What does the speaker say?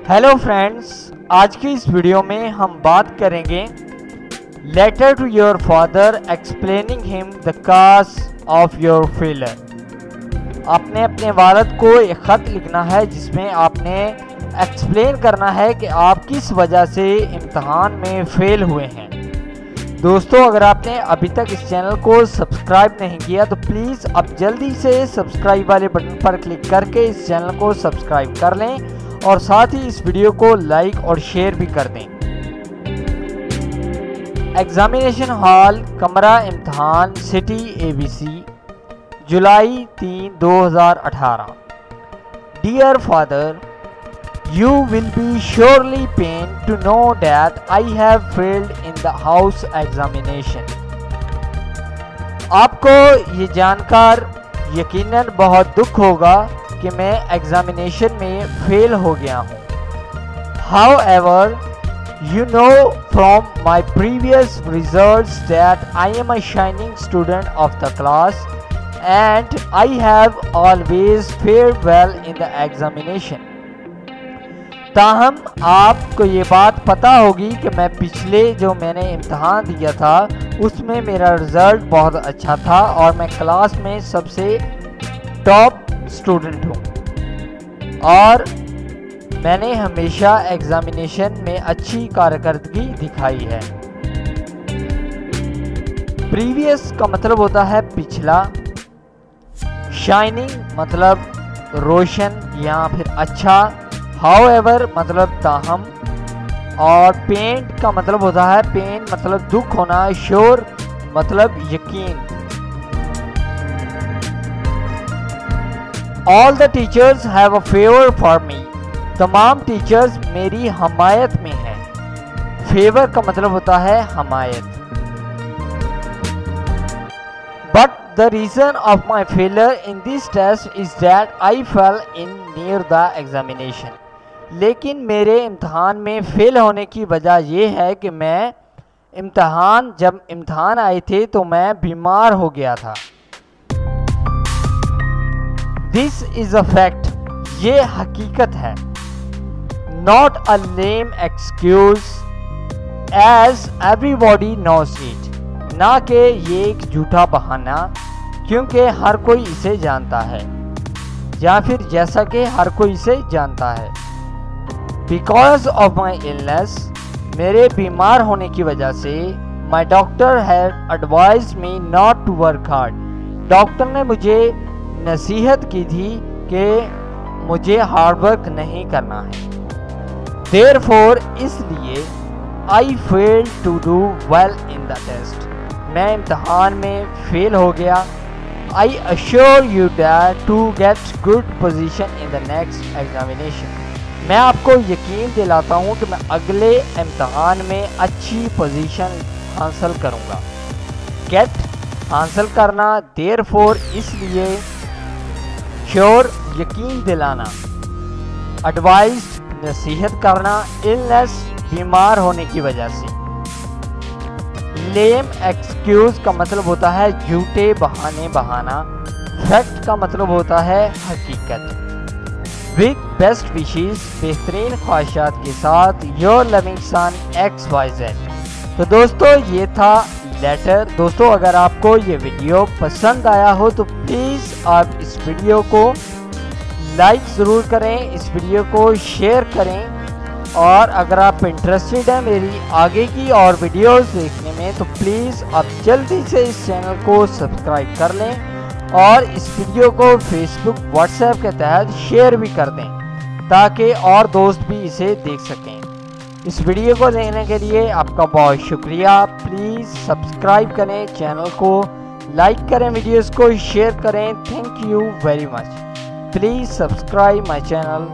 Hello friends, आज की इस वीडियो में हम बात करेंगे letter to your father explaining him the cause of your failure. आपने अपने वालिद को एक ख़त लिखना है जिसमें आपने एक्सप्लेन करना है कि आप किस वजह से इम्तहान में फ़ेल हुए हैं। दोस्तों, अगर आपने अभी तक इस चैनल को सब्सक्राइब नहीं किया तो प्लीज़ अब जल्दी से सब्सक्राइब वाले बटन पर क्लिक करके इस चैनल को सब्सक्राइब कर लें और साथ ही इस वीडियो को लाइक और शेयर भी कर दें। एग्जामिनेशन हॉल, कमरा इम्तहान, सिटी ABC, जुलाई 3, 2018। Dear father, you will be surely pained to know that I have failed in the house examination. आपको ये जानकर यकीनन बहुत दुख होगा कि मैं एग्जामिनेशन में फेल हो गया हूँ। However, you know from my previous results that I am a shining student of the class and I have always fared well in the examination. ताहम आपको ये बात पता होगी कि मैं पिछले जो मैंने इम्तहान दिया था उसमें मेरा रिज़ल्ट बहुत अच्छा था और मैं क्लास में सबसे टॉप स्टूडेंट हूँ और मैंने हमेशा एग्ज़ामिनेशन में अच्छी कारकर्दगी दिखाई है। प्रीवियस का मतलब होता है पिछला, शाइनिंग मतलब रोशन या फिर अच्छा, हाउएवर मतलब ताहम, और पेंट का मतलब होता है पेन मतलब दुख होना, श्योर मतलब यकीन। All the teachers have a favour for me. तमाम टीचर्स मेरी हमायत में हैं। फेवर का मतलब होता है हमायत। But the reason of my failure in this test is that I fail in near the examination. लेकिन मेरे इम्तहान में फ़ेल होने की वजह यह है कि मैं जब इम्तहान आए थे तो मैं बीमार हो गया था। दिस इज़ अ फैक्ट, ये हकीकत है। Not a lame excuse as everybody knows it, ना कि ये एक झूठा बहाना क्योंकि हर कोई इसे जानता है, या फिर जैसा कि हर कोई इसे जानता है। बिकॉज ऑफ माई इलनेस, मेरे बीमार होने की वजह से, my doctor had advised me not to work hard. Doctor ने मुझे नसीहत की थी कि मुझे हार्ड वर्क नहीं करना है। देयरफॉर इसलिए I failed to do well in the test, मैं इम्तहान में फेल हो गया। I assure you that to get good position in the next examination, मैं आपको यकीन दिलाता हूँ कि मैं अगले इम्तहान में अच्छी पोजीशन हासिल करूँगा। गेट हासिल करना, देयरफॉर इसलिए, श्योर यकीन दिलाना, एडवाइज्ड नसीहत करना, इलनेस बीमार होने की वजह से। लेम एक्सक्यूज का मतलब होता है झूठे बहाने बहाना। फैक्ट का मतलब होता है हकीकत। विद बेस्ट विशेस, बेहतरीन ख्वाहिशात के साथ, योर लविंग सन XYZ। तो दोस्तों, ये था लेटर। दोस्तों, अगर आपको ये वीडियो पसंद आया हो तो प्लीज़ आप इस वीडियो को लाइक ज़रूर करें, इस वीडियो को शेयर करें, और अगर आप इंटरेस्टेड हैं मेरी आगे की और वीडियोस देखने में तो प्लीज़ आप जल्दी से इस चैनल को सब्सक्राइब कर लें और इस वीडियो को फेसबुक, व्हाट्सएप के तहत शेयर भी कर दें ताकि और दोस्त भी इसे देख सकें। इस वीडियो को देखने के लिए आपका बहुत शुक्रिया। प्लीज़ सब्सक्राइब करें, चैनल को लाइक करें, वीडियोस को शेयर करें। Thank you very much. Please subscribe my channel.